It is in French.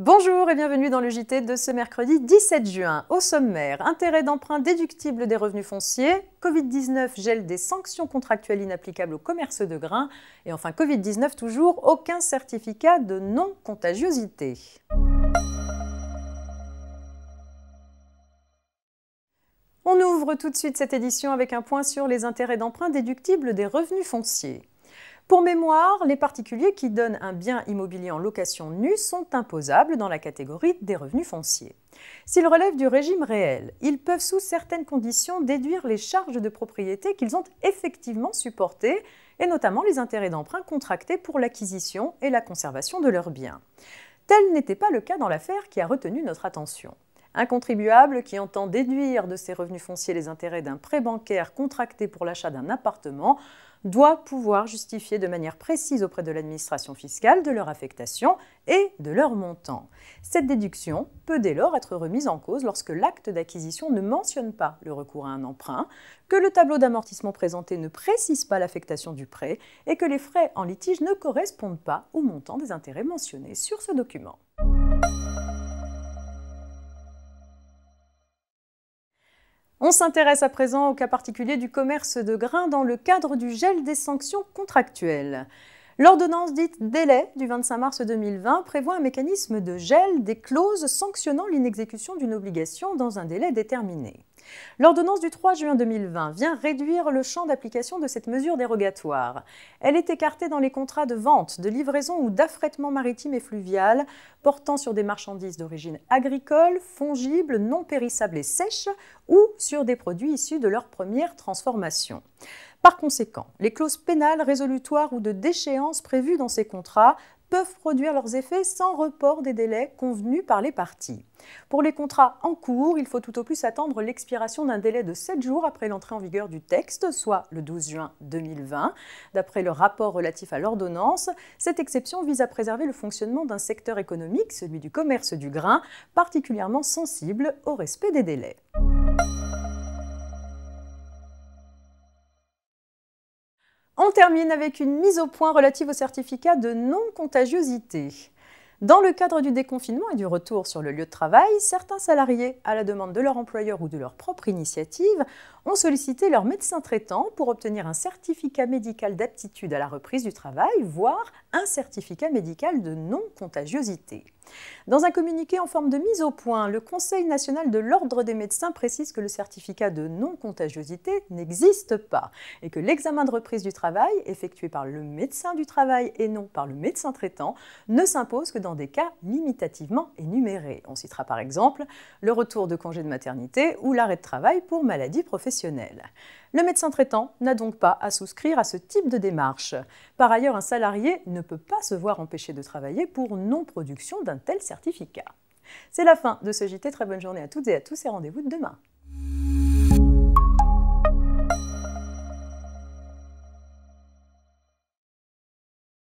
Bonjour et bienvenue dans le JT de ce mercredi 17 juin. Au sommaire, intérêt d'emprunt déductible des revenus fonciers, Covid-19 gèle des sanctions contractuelles inapplicables au commerce de grains et enfin Covid-19 toujours, aucun certificat de non-contagiosité. On ouvre tout de suite cette édition avec un point sur les intérêts d'emprunt déductibles des revenus fonciers. Pour mémoire, les particuliers qui donnent un bien immobilier en location nue sont imposables dans la catégorie des revenus fonciers. S'ils relèvent du régime réel, ils peuvent sous certaines conditions déduire les charges de propriété qu'ils ont effectivement supportées et notamment les intérêts d'emprunt contractés pour l'acquisition et la conservation de leurs biens. Tel n'était pas le cas dans l'affaire qui a retenu notre attention. Un contribuable qui entend déduire de ses revenus fonciers les intérêts d'un prêt bancaire contracté pour l'achat d'un appartement doit pouvoir justifier de manière précise auprès de l'administration fiscale de leur affectation et de leur montant. Cette déduction peut dès lors être remise en cause lorsque l'acte d'acquisition ne mentionne pas le recours à un emprunt, que le tableau d'amortissement présenté ne précise pas l'affectation du prêt et que les frais en litige ne correspondent pas au montant des intérêts mentionnés sur ce document. On s'intéresse à présent au cas particulier du commerce de grains dans le cadre du gel des sanctions contractuelles. L'ordonnance dite délai du 25 mars 2020 prévoit un mécanisme de gel des clauses sanctionnant l'inexécution d'une obligation dans un délai déterminé. L'ordonnance du 3 juin 2020 vient réduire le champ d'application de cette mesure dérogatoire. Elle est écartée dans les contrats de vente, de livraison ou d'affrètement maritime et fluvial portant sur des marchandises d'origine agricole, fongibles, non périssables et sèches ou sur des produits issus de leur première transformation. Par conséquent, les clauses pénales, résolutoires ou de déchéance prévues dans ces contrats peuvent produire leurs effets sans report des délais convenus par les parties. Pour les contrats en cours, il faut tout au plus attendre l'expiration d'un délai de 7 jours après l'entrée en vigueur du texte, soit le 12 juin 2020. D'après le rapport relatif à l'ordonnance, cette exception vise à préserver le fonctionnement d'un secteur économique, celui du commerce du grain, particulièrement sensible au respect des délais. On termine avec une mise au point relative au certificat de non-contagiosité. Dans le cadre du déconfinement et du retour sur le lieu de travail, certains salariés, à la demande de leur employeur ou de leur propre initiative, ont sollicité leur médecin traitant pour obtenir un certificat médical d'aptitude à la reprise du travail, voire un certificat médical de non-contagiosité. Dans un communiqué en forme de mise au point, le Conseil national de l'Ordre des médecins précise que le certificat de non-contagiosité n'existe pas et que l'examen de reprise du travail, effectué par le médecin du travail et non par le médecin traitant, ne s'impose que dans des cas limitativement énumérés. On citera par exemple le retour de congé de maternité ou l'arrêt de travail pour maladie professionnelle. Le médecin traitant n'a donc pas à souscrire à ce type de démarche. Par ailleurs, un salarié ne peut pas se voir empêché de travailler pour non-production d'un tel certificat. C'est la fin de ce JT. Très bonne journée à toutes et à tous et rendez-vous demain.